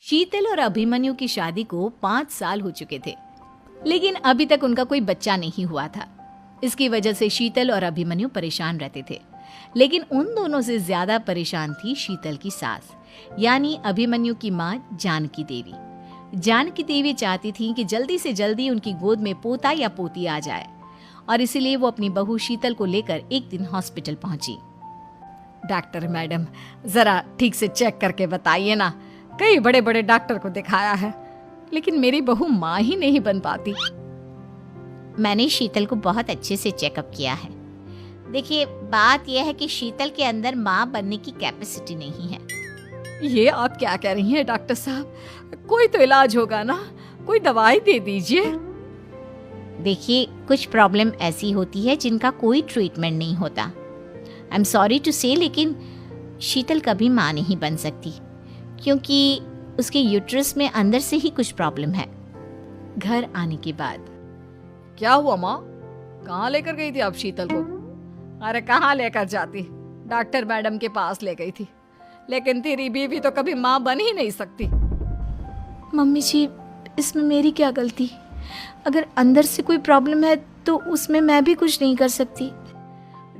शीतल और अभिमन्यु की शादी को 5 साल हो चुके थे, लेकिन अभी तक उनका कोई बच्चा नहीं हुआ था। इसकी वजह से शीतल और अभिमन्यु परेशान रहते थे, लेकिन उन दोनों से ज्यादा परेशान थी शीतल की सास, यानी अभिमन्यु की माँ जानकी देवी। जानकी देवी चाहती थी कि जल्दी से जल्दी उनकी गोद में पोता या पोती आ जाए, और इसीलिए वो अपनी बहू शीतल को लेकर एक दिन हॉस्पिटल पहुंची। डॉक्टर मैडम, जरा ठीक से चेक करके बताइए ना। कई बड़े बड़े डॉक्टर को दिखाया है, लेकिन मेरी बहू माँ ही नहीं बन पाती। मैंने शीतल को बहुत अच्छे से चेकअप किया है। देखिए, बात यह है कि शीतल के अंदर माँ बनने की कैपेसिटी नहीं है। ये आप क्या कह रही हैं डॉक्टर साहब? कोई तो इलाज होगा ना, कोई दवाई दे दीजिए। देखिए, कुछ प्रॉब्लम ऐसी होती है जिनका कोई ट्रीटमेंट नहीं होता। आई एम सॉरी टू से, लेकिन शीतल कभी माँ नहीं बन सकती, क्योंकि उसके यूट्रस में अंदर से ही कुछ प्रॉब्लम है। घर आने के बाद क्या हुआ माँ? कहाँ लेकर गई थी आप शीतल को? अरे कहाँ लेकर जाती, डॉक्टर मैडम के पास ले गई थी, लेकिन तेरी बीवी तो कभी माँ बन ही नहीं सकती। मम्मी जी, इसमें मेरी क्या गलती? अगर अंदर से कोई प्रॉब्लम है तो उसमें मैं भी कुछ नहीं कर सकती।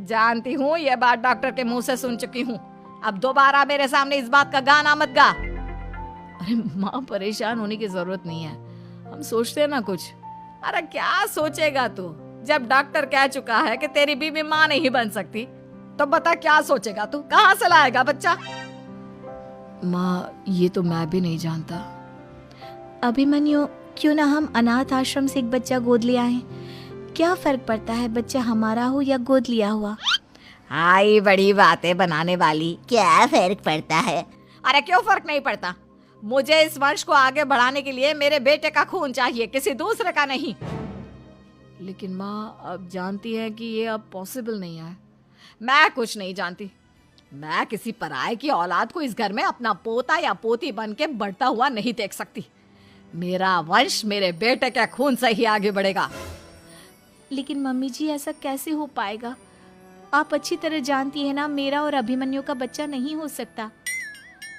जानती हूँ, ये बात डॉक्टर के मुंह से सुन चुकी हूँ। अब दोबारा मेरे सामने इस बात का गाना मत गा। अरे माँ, परेशान होने की जरूरत नहीं है, हम सोचते हैं ना कुछ। अरे क्या सोचेगा तू? जब डॉक्टर कह चुका है कि तेरी बीवी माँ नहीं बन सकती, तो बता क्या सोचेगा तू? कहाँ से लाएगा बच्चा? माँ, ये तो मैं भी नहीं जानता। अभिमन्यु, क्यों ना हम अनाथ आश्रम से एक बच्चा गोद ले आए? क्या फर्क पड़ता है बच्चा हमारा हो या गोद लिया हुआ? हाय, बड़ी बातें बनाने वाली। क्या फर्क पड़ता है? अरे क्यों फर्क नहीं पड़ता? मुझे इस वंश को आगे बढ़ाने के लिए मेरे बेटे का खून चाहिए, किसी दूसरे का नहीं। लेकिन माँ, अब जानती है कि ये अब पॉसिबल नहीं है। मैं कुछ नहीं जानती। मैं किसी पराये की औलाद को इस घर में अपना पोता या पोती बन के बढ़ता हुआ नहीं देख सकती। मेरा वंश मेरे बेटे के खून से ही आगे बढ़ेगा। लेकिन मम्मी जी, ऐसा कैसे हो पाएगा? आप अच्छी तरह जानती है ना, मेरा और अभिमन्यु का बच्चा नहीं हो सकता।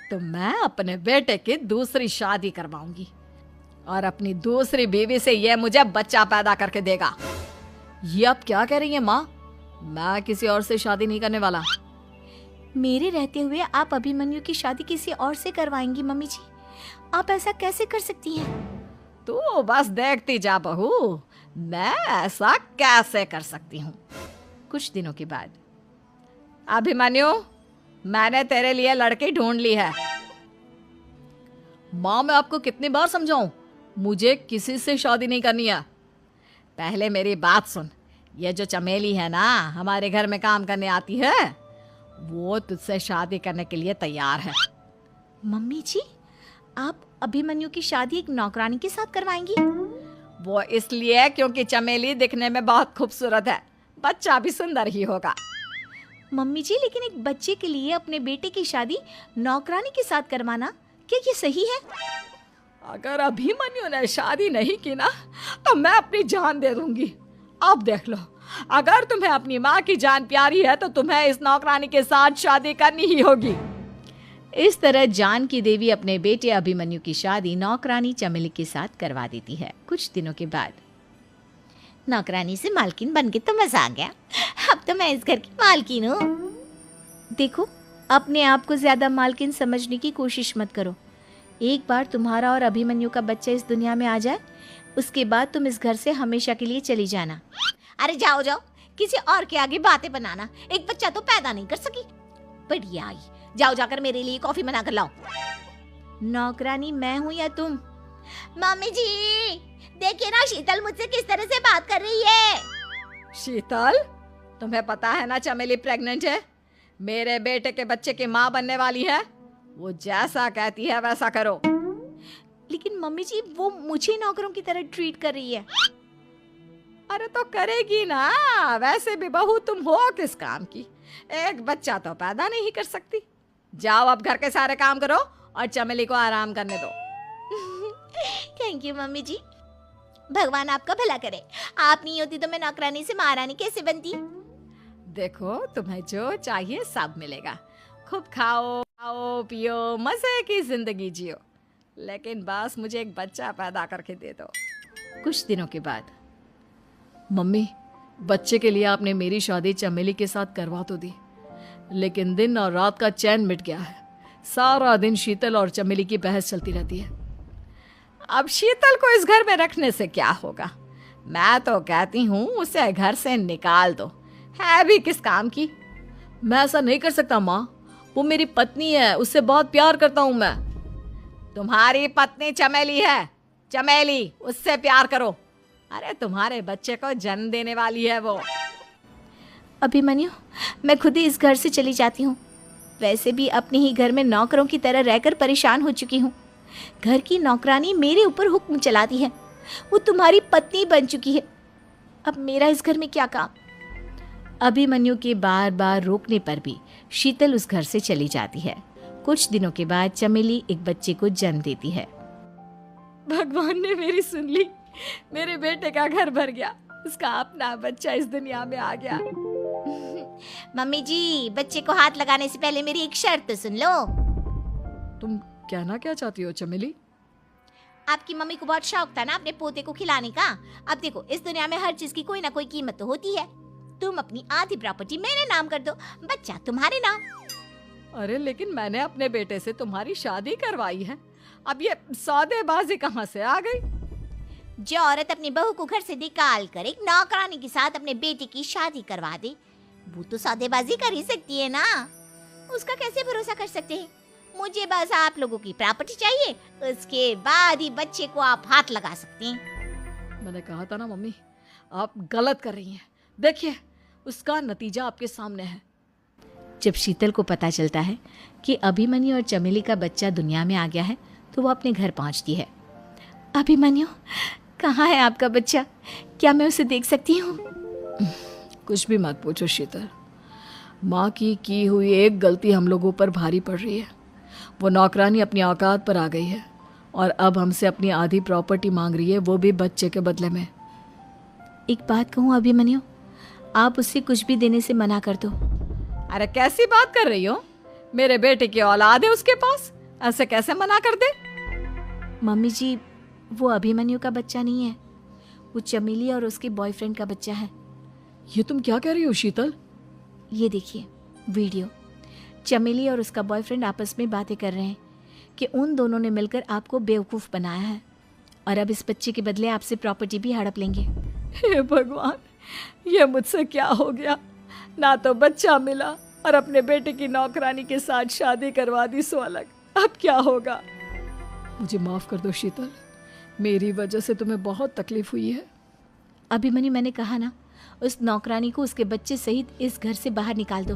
तो मैं अपने बेटे की दूसरी शादी करवाऊंगी, और अपनी दूसरी बीवी से ये मुझे बच्चा पैदा करके देगा। ये आप क्या कह रही हैं माँ? मैं किसी और से शादी नहीं करने वाला। मेरे रहते हुए आप अभिमन्यु की शादी किसी और से करवाएंगी? मम्मी जी, आप ऐसा कैसे कर सकती हैं? तू बस देखती जा बहू, मैं ऐसा कैसे कर सकती हूँ। कुछ दिनों के बाद, अभिमन्यु, मैंने तेरे लिए लड़की ढूंढ ली है। माँ, मैं आपको कितनी बार समझाऊं, मुझे किसी से शादी नहीं करनी है। पहले मेरी बात सुन। ये जो चमेली है ना, हमारे घर में काम करने आती है, वो तुझसे शादी करने के लिए तैयार है। मम्मी जी, आप अभिमन्यु की शादी एक नौकरानी के साथ करवाएंगी? वो इसलिए क्योंकि चमेली दिखने में बहुत खूबसूरत है, बच्चा भी सुंदर ही होगा। मम्मी जी, लेकिन एक बच्चे के लिए अपने बेटे की शादी नौकरानी के साथ करवाना, क्या ये सही है? अगर अभिमन्यु ने शादी नहीं की ना, तो मैं अपनी जान दे दूंगी। अब देख लो, अगर तुम्हें अपनी माँ की जान प्यारी है तो तुम्हें इस नौकरानी के साथ शादी करनी ही होगी। इस तरह जानकी देवी अपने बेटे अभिमन्यु की शादी नौकरानी चमेली के साथ करवा देती है। कुछ दिनों के बाद, नौकरानी से मालकिन बन के तो मजा आ गया। अब तो मैं इस घर की मालकिन हूँ। देखो, अपने आप को ज्यादा मालकिन समझने की कोशिश मत करो। एक बार तुम्हारा और अभिमन्यु का बच्चा इस दुनिया में आ जाए, उसके बाद तुम इस घर से हमेशा के लिए चली जाना। अरे जाओ जाओ, किसी और के आगे बातें बनाना। एक बच्चा तो पैदा नहीं कर सकी, बढ़िया आई। जाओ, जाकर मेरे लिए कॉफी बना कर लाओ। नौकरानी मैं हूँ या तुम? मम्मी जी, देखिए ना शीतल मुझसे किस तरह से बात कर रही है। शीतल, तुम्हें पता है ना चमेली प्रेग्नेंट है, मेरे बेटे के बच्चे की माँ बनने वाली है। वो जैसा कहती है वैसा करो। लेकिन मम्मी जी, वो मुझे नौकरों की तरह ट्रीट कर रही है। अरे तो करेगी ना, वैसे भी बहू तुम हो किस काम की? एक बच्चा तो पैदा नहीं कर सकती। जाओ, अब घर के सारे काम करो और चमेली को आराम करने दो। थैंक यू मम्मी जी, भगवान आपका भला करे। आप नहीं होती तो मैं नौकरानी से महारानी कैसे बनती? देखो, तुम्हें जो चाहिए सब मिलेगा। खूब खाओ, खाओ पियो, मजे की जिंदगी जियो। लेकिन बस मुझे एक बच्चा पैदा करके दे दो। कुछ दिनों के बाद, मम्मी, बच्चे के लिए आपने मेरी शादी चमेली के साथ करवा तो दी, लेकिन दिन और रात का चैन मिट गया है। सारा दिन शीतल और चमेली की बहस चलती रहती है। अब शीतल को इस घर में रखने से क्या होगा? मैं तो कहती हूँ उसे घर से निकाल दो, है भी किस काम की। मैं ऐसा नहीं कर सकता माँ, वो मेरी पत्नी है, उससे बहुत प्यार करता हूँ मैं। तुम्हारी पत्नी चमेली है, चमेली, उससे प्यार करो। अरे तुम्हारे बच्चे को जन्म देने वाली है वो। अभिमन्यु, मैं खुद ही इस घर से चली जाती हूँ। वैसे भी अपने ही घर में नौकरों की तरह रहकर परेशान हो चुकी हूँ। घर की नौकरानी मेरे ऊपर हुक्म चलाती है, वो तुम्हारी पत्नी बन चुकी है। अब मेरा इस घर में क्या काम? अभिमन्यु के बार बार रोकने पर भी शीतल उस घर से चली जाती है। कुछ दिनों के बाद चमेली एक बच्चे को जन्म देती है। भगवान ने मेरी सुन ली, मेरे बेटे का घर भर गया, उसका अपना बच्चा इस दुनिया में आ गया। मम्मी जी, बच्चे को हाथ लगाने से पहले मेरी एक शर्त तो सुन लो। तुम कहना क्या चाहती हो चमेली? आपकी मम्मी को बहुत शौक था ना अपने पोते को खिलाने का। अब देखो, इस दुनिया में हर चीज की कोई ना कोई कीमत तो होती है। तुम अपनी आधी प्रॉपर्टी मेरे नाम कर दो, बच्चा तुम्हारे नाम। अरे लेकिन मैंने अपने बेटे से तुम्हारी शादी करवाई है, अब ये सौदेबाजी कहाँ से आ गई? जो औरत अपनी बहू को घर से निकाल कर एक नौकरानी के साथ अपने बेटे की शादी करवा दे, वो तो सौदेबाजी कर ही सकती है ना। उसका कैसे भरोसा कर सकते हैं? मुझे बस आप लोगों की प्रॉपर्टी चाहिए, उसके बाद ही बच्चे को आप हाथ लगा सकते हैं। मैंने कहा था ना मम्मी, आप गलत कर रही हैं। देखिए, उसका नतीजा आपके सामने है। जब शीतल को पता चलता है कि अभिमन्यु और चमेली का बच्चा दुनिया में आ गया है, तो वो अपने घर पहुंचती है। अभिमन्यु, कहाँ है आपका बच्चा? क्या मैं उसे देख सकती हूँ? कुछ भी मत पूछो शीतल, माँ की हुई एक गलती हम लोगों पर भारी पड़ रही है। वो नौकरानी अपनी औकात पर आ गई है और अब हमसे अपनी आधी प्रॉपर्टी मांग रही है, वो भी बच्चे के बदले में। एक बात कहूँ अभिमन्यु, आप उससे कुछ भी देने से मना कर दो। अरे कैसी बात कर रही हो? मेरे बेटे की औलाद है उसके पास, ऐसे कैसे मना कर दे? मम्मी जी, वो अभिमन्यु का बच्चा नहीं है, वो चमेली और उसके बॉयफ्रेंड का बच्चा है। ये तुम क्या कह रही हो शीतल? ये देखिए वीडियो, चमेली और उसका बॉयफ्रेंड आपस में बातें कर रहे हैं कि उन दोनों ने मिलकर आपको बेवकूफ़ बनाया है और अब इस बच्चे के बदले आपसे प्रॉपर्टी भी हड़प लेंगे। हे भगवान, ये मुझसे क्या हो गया? ना तो बच्चा मिला और अपने बेटे की नौकरानी के साथ शादी करवा दी सो अलग। अब क्या होगा? मुझे माफ़ कर दो शीतल, मेरी वजह से तुम्हें बहुत तकलीफ हुई है। अभिमन्यु, मैंने कहा ना, उस नौकरानी को उसके बच्चे सहित इस घर से बाहर निकाल दो।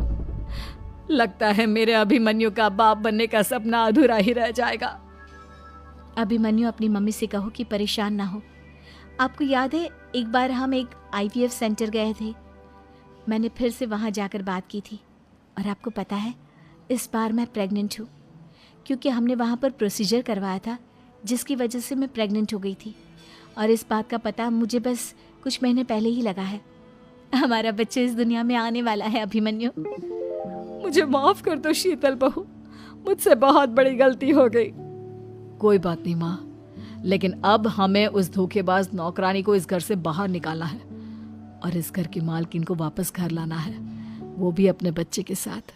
लगता है मेरे अभिमन्यु का बाप बनने का सपना अधूरा ही रह जाएगा। अभिमन्यु, अपनी मम्मी से कहो कि परेशान ना हो। आपको याद है एक बार हम एक IVF सेंटर गए थे, मैंने फिर से वहाँ जाकर बात की थी और आपको पता है इस बार मैं प्रेग्नेंट हूँ, क्योंकि हमने वहाँ पर प्रोसीजर करवाया था जिसकी वजह से मैं प्रेग्नेंट हो गई थी और इस बात का पता मुझे बस कुछ महीने पहले ही लगा है। हमारा बच्चा इस दुनिया में आने वाला है अभिमन्यु। मुझे माफ कर दो शीतल बहू, मुझसे बहुत बड़ी गलती हो गई। कोई बात नहीं माँ, लेकिन अब हमें उस धोखेबाज नौकरानी को इस घर से बाहर निकालना है और इस घर की मालकिन को वापस घर लाना है, वो भी अपने बच्चे के साथ।